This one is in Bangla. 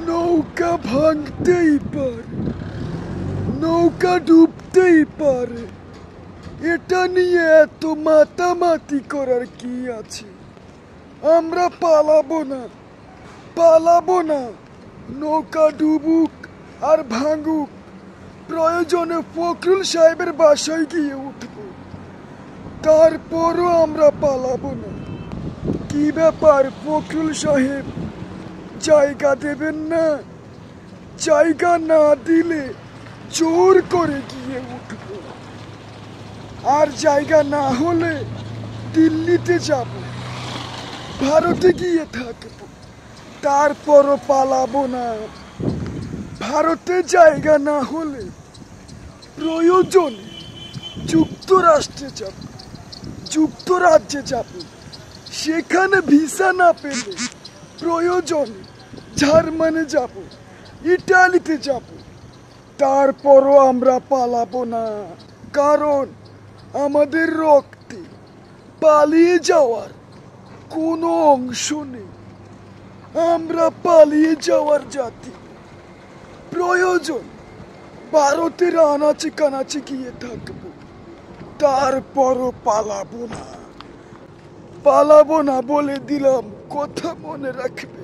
নৌকা ভাঙতেই পারে, নৌকা ডুবতেই পারে, এটা নিয়ে এত মাতামাতি করার কি আছে? আমরা পালাবো না, পালাবো না। নৌকা ডুবুক আর ভাঙুক, প্রয়োজনে ফখরুল সাহেবের বাসায় গিয়ে উঠবো, তারপরও আমরা পালাবো না। কি ব্যাপার ফখরুল সাহেব, জায়গা দেবেন না? জায়গা না দিলে জোর করে গিয়ে উঠবো, আর জায়গা না হলে দিল্লিতে যাব, ভারতে গিয়ে থাকবো, তারপরও পালাবো না। ভারতে জায়গা না হলে প্রয়োজনে যুক্তরাষ্ট্রে যাব, যুক্তরাজ্যে যাব, সেখানে ভিসা না পেলে প্রয়োজনে জার্মানি যাব, ইটালিতে যাব, তারপরও আমরা পালাবো না। কারণ আমাদের রক্তে পালিয়ে যাওয়ার কোনো অংশ নেই। আমরা পালিয়ে যাওয়ার জাতি। প্রয়োজন ভারতের আনাচে কানাচে গিয়ে থাকবো, তারপরও পালাবো না। পালাবো না বলে দিলাম, কথা মনে রাখবে।